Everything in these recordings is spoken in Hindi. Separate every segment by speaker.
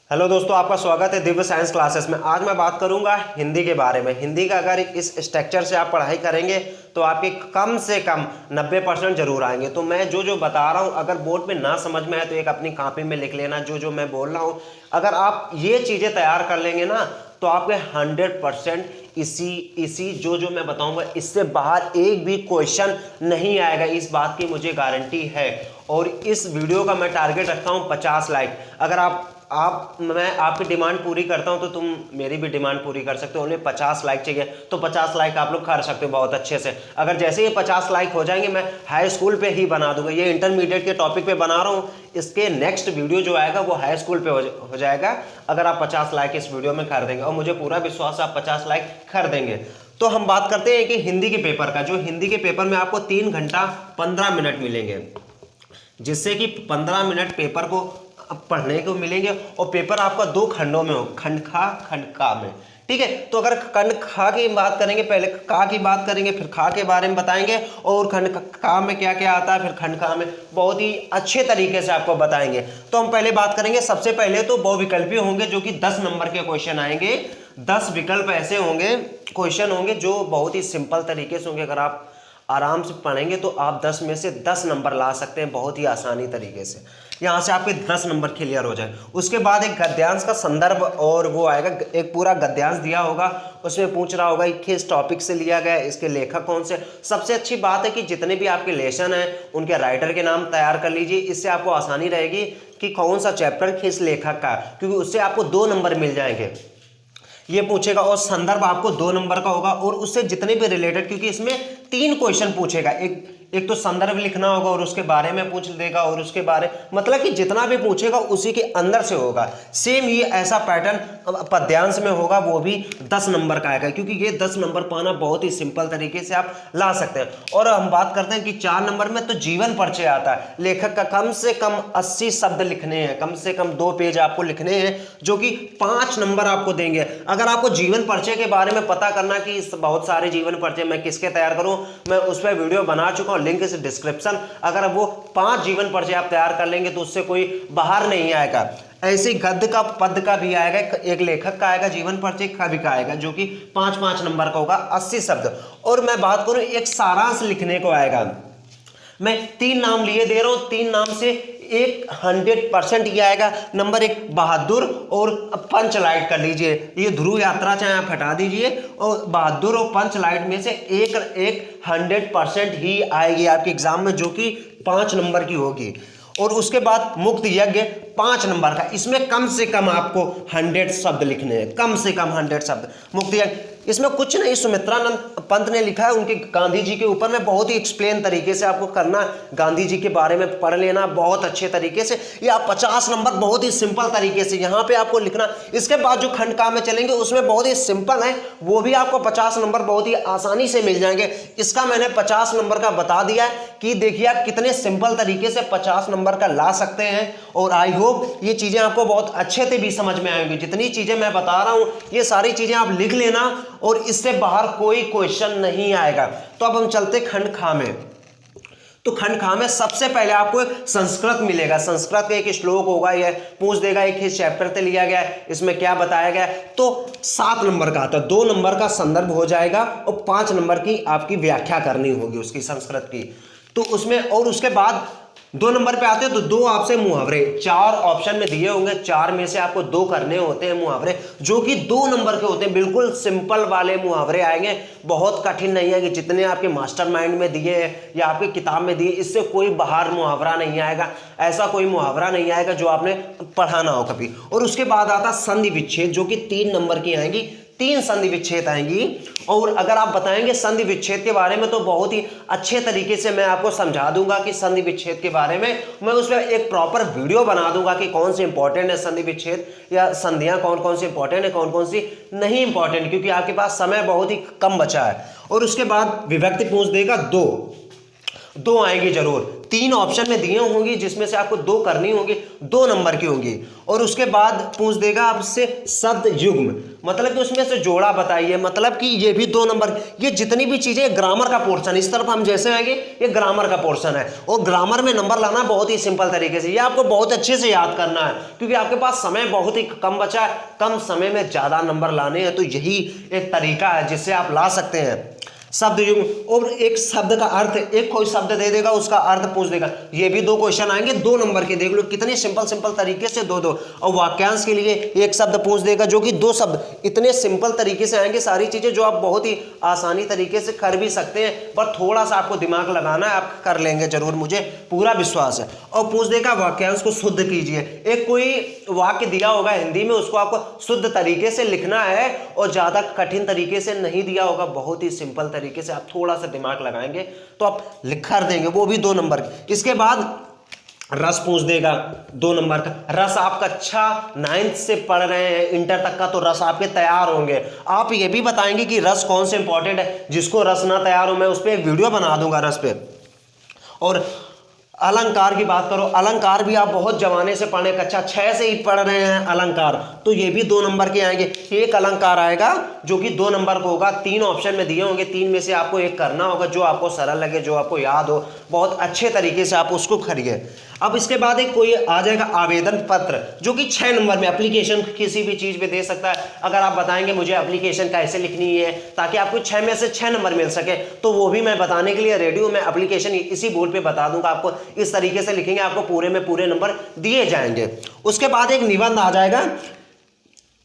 Speaker 1: हेलो दोस्तों, आपका स्वागत है दिव्य साइंस क्लासेस में। आज मैं बात करूंगा हिंदी के बारे में। हिंदी का अगर इस स्ट्रक्चर से आप पढ़ाई करेंगे तो आपके कम से कम 90% जरूर आएंगे। तो मैं जो बता रहा हूं, अगर बोर्ड में ना समझ में आए तो एक अपनी कॉपी में लिख लेना जो मैं बोल रहा हूं। अगर आप ये चीज़ें तैयार कर लेंगे ना तो आपके 100% इसी जो मैं बताऊंगा इससे बाहर एक भी क्वेश्चन नहीं आएगा, इस बात की मुझे गारंटी है। और इस वीडियो का मैं टारगेट रखता हूं 50 लाइक। अगर मैं आपकी डिमांड पूरी करता हूं तो तुम मेरी भी डिमांड पूरी कर सकते हो। उन्हें 50 लाइक चाहिए तो 50 लाइक आप लोग कर सकते हो बहुत अच्छे से। अगर जैसे ये 50 लाइक हो जाएंगे मैं हाई स्कूल पे ही बना दूंगा। ये इंटरमीडिएट के टॉपिक पे बना रहा हूं, इसके नेक्स्ट वीडियो जो आएगा वो हाई स्कूल पे हो जाएगा अगर आप 50 लाइक इस वीडियो में कर देंगे। और मुझे पूरा विश्वास है आप 50 लाइक कर देंगे। तो हम बात करते हैं कि हिंदी के पेपर का। जो हिंदी के पेपर में आपको 3 घंटा 15 मिनट मिलेंगे, जिससे कि 15 मिनट पेपर को पढ़ने को मिलेंगे। और पेपर आपका 2 खंडों में हो, खंड खा में। ठीक है, तो अगर खंड खा की बात करेंगे, पहले का की बात करेंगे, फिर खा के बारे में बताएंगे और खंड खा में क्या क्या आता है, फिर खंड खा में बहुत ही अच्छे तरीके से आपको बताएंगे। तो हम पहले बात करेंगे, सबसे पहले तो बहुविकल्पी होंगे जो कि 10 नंबर के क्वेश्चन आएंगे। 10 विकल्प ऐसे होंगे, क्वेश्चन होंगे जो बहुत ही सिंपल तरीके से होंगे। अगर आप आराम से पढ़ेंगे तो आप 10 में से 10 नंबर ला सकते हैं बहुत ही आसानी तरीके से। यहाँ से आपके 10 नंबर क्लियर हो जाए। उसके बाद एक गद्यांश का संदर्भ और वो आएगा, एक पूरा गद्यांश दिया होगा, उसमें पूछ रहा होगा कि किस टॉपिक से लिया गया, इसके लेखक कौन से। सबसे अच्छी बात है कि जितने भी आपके लेसन हैं उनके राइटर के नाम तैयार कर लीजिए। इससे आपको आसानी रहेगी कि कौन सा चैप्टर किस लेखक का, क्योंकि उससे आपको 2 नंबर मिल जाएंगे। ये पूछेगा और संदर्भ आपको 2 नंबर का होगा और उससे जितने भी रिलेटेड, क्योंकि इसमें 3 क्वेश्चन पूछेगा। एक तो संदर्भ लिखना होगा और उसके बारे में पूछ देगा, और उसके बारे मतलब कि जितना भी पूछेगा उसी के अंदर से होगा। सेम ही ऐसा पैटर्न पद्यांश में होगा, वो भी 10 नंबर का आएगा, क्योंकि ये 10 नंबर पाना बहुत ही सिंपल तरीके से आप ला सकते हैं। और हम बात करते हैं कि 4 नंबर में तो जीवन परिचय आता है। लेखक का कम से कम 80 शब्द लिखने हैं, कम से कम 2 पेज आपको लिखने हैं, जो कि 5 नंबर आपको देंगे। अगर आपको जीवन परिचय के बारे में पता करना कि बहुत सारे जीवन परिचय मैं किसके तैयार करूं, मैं उस पर वीडियो बना चुका हूं, लिंक इस डिस्क्रिप्शन। अगर वो 5 जीवन परिचय आप तैयार कर लेंगे तो उससे कोई बाहर नहीं आएगा। ऐसे गद्य का पद का भी आएगा, एक लेखक का आएगा, जीवन परिचय का भी आएगा, जो कि 5-5 नंबर का होगा, 80 शब्द। और मैं बात करूं एक सारांश लिखने को आएगा। मैं 3 नाम लिए दे रहा हूं, 3 नाम से 100% ये आएगा। नंबर 1 बहादुर और पंचलाइट कर लीजिए। ये ध्रुव यात्रा चाहे आप हटा दीजिए, और बहादुर और पंचलाइट में से एक 100% ही आएगी आपके एग्जाम में, जो कि 5 नंबर की होगी। और उसके बाद मुक्त यज्ञ 5 नंबर का, इसमें कम से कम आपको 100 शब्द लिखने हैं, कम से कम 100 शब्द। मुक्त यज्ञ इसमें कुछ नहीं, सुमित्रानंद पंत ने लिखा है, उनके गांधी जी के ऊपर में बहुत ही एक्सप्लेन तरीके से आपको करना, गांधी जी के बारे में पढ़ लेना बहुत अच्छे तरीके से। या 50 नंबर बहुत ही सिंपल तरीके से यहाँ पे आपको लिखना। इसके बाद जो खंड का में चलेंगे उसमें बहुत ही सिंपल है, वो भी आपको 50 नंबर बहुत ही आसानी से मिल जाएंगे। इसका मैंने 50 नंबर का बता दिया कि देखिए आप कितने सिंपल तरीके से 50 नंबर का ला सकते हैं। और आई होप ये चीजें आपको बहुत अच्छे से भी समझ में आएंगी। जितनी चीजें मैं बता रहा हूं ये सारी चीजें आप लिख लेना और इससे बाहर कोई क्वेश्चन नहीं आएगा। तो अब हम चलते खंड खा में। तो खंड खा में सबसे पहले आपको एक संस्कृत मिलेगा। संस्कृत का एक श्लोक होगा, यह पूछ देगा एक ही चैप्टर से लिया गया है, इसमें क्या बताया गया है। तो 7 नंबर का आता है, 2 नंबर का संदर्भ हो जाएगा और 5 नंबर की आपकी व्याख्या करनी होगी उसकी संस्कृत की। तो उसमें और उसके बाद 2 नंबर पे आते हैं तो 2 आपसे मुहावरे 4 ऑप्शन में दिए होंगे, 4 में से आपको 2 करने होते हैं मुहावरे, जो कि 2 नंबर के होते हैं। बिल्कुल सिंपल वाले मुहावरे आएंगे, बहुत कठिन नहीं है कि जितने आपके मास्टरमाइंड में दिए हैं या आपकी किताब में दिए, इससे कोई बाहर मुहावरा नहीं आएगा। ऐसा कोई मुहावरा नहीं आएगा जो आपने पढ़ाना हो कभी। और उसके बाद आता संधि विच्छेद, जो कि 3 नंबर की आएंगी। 3 संधि विच्छेद आएंगी। और अगर आप बताएंगे संधि विच्छेद के बारे में तो बहुत ही अच्छे तरीके से मैं आपको समझा दूंगा कि संधि विच्छेद के बारे में मैं उसमें एक प्रॉपर वीडियो बना दूंगा कि कौन सी इंपॉर्टेंट है संधि विच्छेद, या संधियां कौन कौन सी इंपॉर्टेंट है, कौन कौन सी नहीं इंपॉर्टेंट, क्योंकि आपके पास समय बहुत ही कम बचा है। और उसके बाद विभक्ति पूछ देगा, 2 आएंगी जरूर। 3 ऑप्शन में दिए होंगी जिसमें से आपको 2 करनी होंगी, 2 नंबर की होंगी। और उसके बाद पूछ देगा आपसे शब्द युग्म, मतलब कि उसमें से जोड़ा बताइए, मतलब कि ये भी 2 नंबर। ये जितनी भी चीजें ग्रामर का पोर्शन, इस तरफ हम जैसे आएंगे ये ग्रामर का पोर्शन है। और ग्रामर में नंबर लाना बहुत ही सिंपल तरीके से, ये आपको बहुत अच्छे से याद करना है क्योंकि आपके पास समय बहुत ही कम बचा है, कम समय में ज्यादा नंबर लाने हैं। तो यही एक तरीका है जिससे आप ला सकते हैं शब्द युग्म। और एक शब्द का अर्थ, एक कोई शब्द दे देगा उसका अर्थ पूछ देगा। ये भी 2 क्वेश्चन आएंगे 2 नंबर के, देख लो कितने सिंपल तरीके से 2-2। और वाक्यांश के लिए एक शब्द पूछ देगा जो कि 2 शब्द, इतने सिंपल तरीके से आएंगे सारी चीजें जो आप बहुत ही आसानी तरीके से कर भी सकते हैं, पर थोड़ा सा आपको दिमाग लगाना है, आप कर लेंगे जरूर, मुझे पूरा विश्वास है। और पूछ देगा वाक्यांश को शुद्ध कीजिए, एक कोई वाक्य दिया होगा हिंदी में, उसको आपको शुद्ध तरीके से लिखना है और ज्यादा कठिन तरीके से नहीं दिया होगा, बहुत ही सिंपल तरीके से आप थोड़ा सा दिमाग लगाएंगे तो आप लिख कर देंगे, वो भी 2 नंबर की। इसके बाद रस पूछ देगा 2 नंबर का। रस आप कक्षा 9th से पढ़ रहे हैं, इंटर तक का, तो रस आपके तैयार होंगे। आप ये भी बताएंगे कि रस कौन से इंपॉर्टेंट है, जिसको रस ना तैयार हो मैं उस पर एक वीडियो बना दूंगा रस पे। और अलंकार की बात करो, अलंकार भी आप बहुत जमाने से पढ़े, कक्षा 6 से ही पढ़ रहे हैं अलंकार, तो ये भी 2 नंबर के आएंगे। एक अलंकार आएगा जो कि 2 नंबर को होगा, 3 ऑप्शन में दिए होंगे, 3 में से आपको एक करना होगा जो आपको सरल लगे, जो आपको याद हो, बहुत अच्छे तरीके से आप उसको करिए। अब इसके बाद एक कोई आ जाएगा आवेदन पत्र, जो कि 6 नंबर में एप्लीकेशन किसी भी चीज पे दे सकता है। अगर आप बताएंगे मुझे एप्लीकेशन कैसे लिखनी है ताकि आपको 6 में से 6 नंबर मिल सके, तो वो भी मैं बताने के लिए रेडी हूं। मैं एप्लीकेशन इसी बोर्ड पे बता दूंगा, आपको इस तरीके से लिखेंगे आपको पूरे में पूरे नंबर दिए जाएंगे। उसके बाद एक निबंध आ जाएगा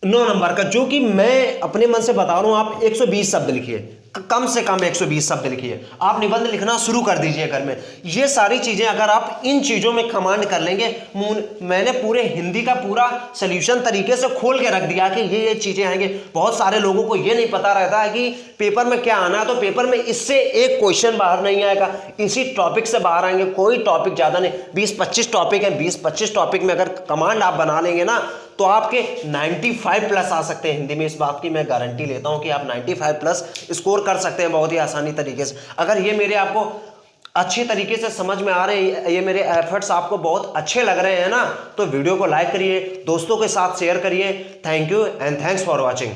Speaker 1: 9 नंबर का, जो कि मैं अपने मन से बता रहा हूं, आप 120 शब्द लिखिए, कम से कम 120 शब्द लिखिए। आप निबंध लिखना शुरू कर दीजिए घर में। ये सारी चीजें अगर आप इन चीजों में कमांड कर लेंगे, मैंने पूरे हिंदी का पूरा सोल्यूशन तरीके से खोल के रख दिया कि ये चीजें आएंगे। बहुत सारे लोगों को ये नहीं पता रहता है कि पेपर में क्या आना है, तो पेपर में इससे एक क्वेश्चन बाहर नहीं आएगा, इसी टॉपिक से बाहर आएंगे। कोई टॉपिक ज्यादा नहीं, 20-25 टॉपिक है, 20-25 टॉपिक में अगर कमांड आप बना लेंगे ना तो आपके 95+ आ सकते हैं हिंदी में। इस बात की मैं गारंटी लेता हूं कि आप 95+ स्कोर कर सकते हैं बहुत ही आसानी तरीके से। अगर ये मेरे आपको अच्छी तरीके से समझ में आ रहे हैं, ये मेरे एफर्ट्स आपको बहुत अच्छे लग रहे हैं ना, तो वीडियो को लाइक करिए, दोस्तों के साथ शेयर करिए। Thank you and thanks for watching.